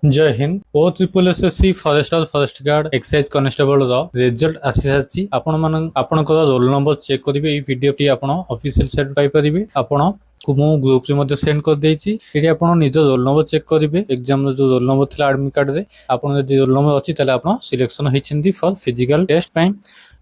जय हिंद O triple SSC forester forest guard excise constable result आसी सारी आपणकर रोल नंबर चेक करेंगे। ये वीडियो टी आप ऑफिशियल साइट पाइपर आपण को मु ग्रुप रे सेंड कर देछि। एठी आपण निज रोल नंबर चेक करेंगे। एग्जाम जो रोल नंबर थिला एडमिट कार्ड रे आपण जदि रोल नंबर अछि तले आपण सिलेक्शन होइछिंदी फॉर फिजिकल टेस्ट पई।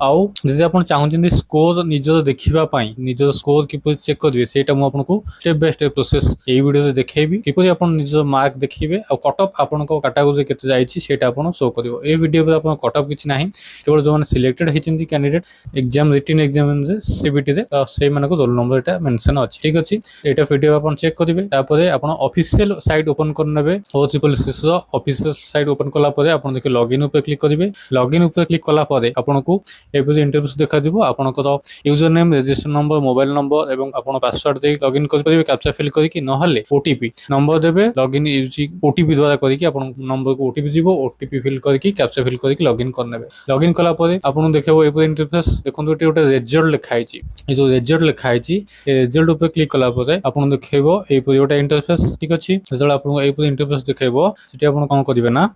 आउ जदि आपण चाहुछिंदी स्कोर निजर देखिबा पई निजर स्कोर किपरि चेक करिवे सेटा मु आपनको स्टेप बाय स्टेप प्रोसेस एई वीडियो रे देखेबी। किपरि आपण निजर मार्क देखिबे आ कट ऑफ आपनको कैटेगरी केते जाईछि सेटा आपण शो करिवो। ए वीडियो रे आपण कट ऑफ किछ नाही, केवल जो माने सिलेक्टेड होइछिंदी कैंडिडेट एग्जाम रिटन एग्जाम रे सीबीटी रे से मानको रोल नंबर एटा मेंशन अछि। ठीक अछि, एटा वीडियो आपण चेक करिवे। तापरे आपण ऑफिशियल साइट ओपन करनेबे। ओ ट्रिपल एसएससी रो ऑफिशियल साइट ओपन कला परे आपण देखि लॉगिन ऊपर क्लिक करिवे। लॉगिन ऊपर क्लिक कला परे आपनको एपरि इंटरफेस देखा दिबो। आपनकर user name, registration number, mobile number एवं आपण पासवर्ड दे लॉगिन कर परिबे। कैप्चा फिल करिकि नहले ओटीपी नंबर देबे। लॉगिन यूजिंग ओटीपी द्वारा करिकि आपण नंबर को ओटीपी दिबो। ओटीपी फिल करिकि कैप्चा फिल करिकि लॉगिन करनेबे। लॉगिन कला परे आपण देखिबो एपरि इंटरफेस देखंतु एटी गोटे रिजल्ट लिखा आइछि। ए जो रिजल्ट लिखा आइछि ए रिजल्ट ऊपर क्लिक कला परे आपण देखिबो एपरि गोटे इंटरफेस। ठीक अछि, जेतले आपण एपरि इंटरफेस देखिबो सेठी आपण कोन करिवे ना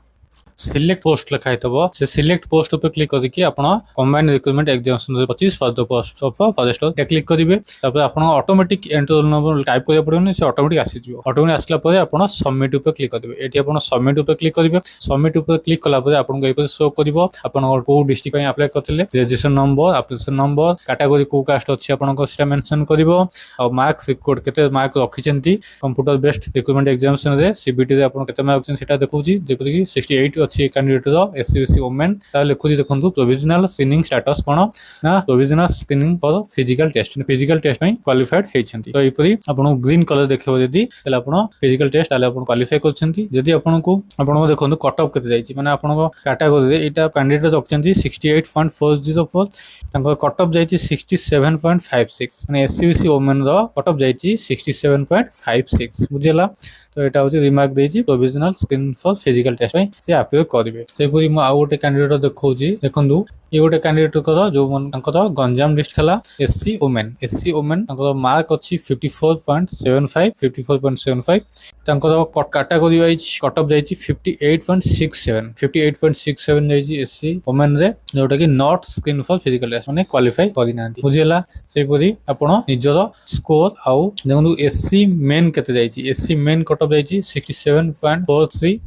सिलेक्ट पोस्ट लिखा है। से सिलेक्ट पोस्ट ऊपर क्लिक करके आप combined recruitment examination 2025 for the post of forester click करेंगे। आप automatic enter roll number type करिया पड़ो से ऑटोमेटिक आसीजिवो। ऑटोमेटिक आसला परे आप सबमिट ऊपर क्लिक करेंगे। एटी आप सबमिट ऊपर क्लिक करेंगे। सबमिट ऊपर क्लिक कला परे आपको एपर शो करिवो आपन को डिस्ट्रिक्ट पय अप्लाई करथिले, registration number, application number, category को कास्ट अछि आपन सेटा मेंशन करिवो। और मार्क्स रिकॉर्ड केते मार्क रखिसेंती कंप्यूटर बेस्ड रिक्रूटमेंट एग्जामिनेशन रे सीबीटी रे आपन केते मार्क रखिसेंती सेटा देखौची। जेपरि कि 68 अच्छी कैंडिडेट रो एससीबीसी वुमेन ता लेखुची देखंतु प्रोविजनल स्क्रीनिंग स्टेटस कोन ना provisional screening for physical test पई क्वालिफाइड हेछंती। तो एपरि आपन ग्रीन कलर देखिबो जदी तले आपन फिजिकल टेस्ट ताले आपन क्वालिफाई करछंती। जदी आपन देखंतु कट ऑफ केते जाईची माने आपन कैटेगरी रे एटा कैंडिडेट रखछंती 68.404 तांको कट ऑफ जाईची 67.56 माने एससीबीसी वुमेन रो कट ऑफ जाईची 67.56 बुझिला। तो एटा होची रिमार्क देची provisional screen for physical test पई से अप्लाई करिवे। सेपरि मु आ गोटे कैंडिडेट देखौची देखंतु ये गोटे कैंडिडेट कर जो तांकर गंजाम डिस्ट्रिक्ट हला एससी वुमेन तांकर मार्क अछि 54.75 तांकर कैटेगरी वाइज कट ऑफ जाईची 58.67 जाईची एससी वुमेन रे जोटा कि not screen for physical test माने क्वालिफाई करि नांती बुझिला। सेपरि आपण निजर स्कोर आउ देखंतु एससी मेन केते जाईची एससी मेन कट ऑफ जाईची 67.43।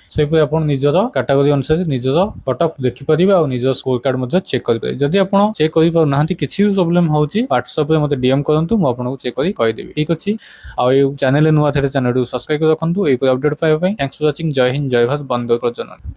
सेपरि आपण निजर कैटेगरी अनुसार निजर कट ऑफ देखि परिबे और निजर स्कोर कार्ड मध्ये चेक करि परिबे। जदि आपण चेक करि पर नाहंती किछि भी प्रॉब्लम होउची WhatsApp रे मते डीएम करंतु मु आपनको चेक करि कहि देबी। ठीक अछि, आ ए चैनल नुवा थेरे चैनल सब्सक्राइब कर रखंतु ए अपडेट पाइबा पई। Thanks for watching. जय हिंद, जय भारत, वंदे मातरम।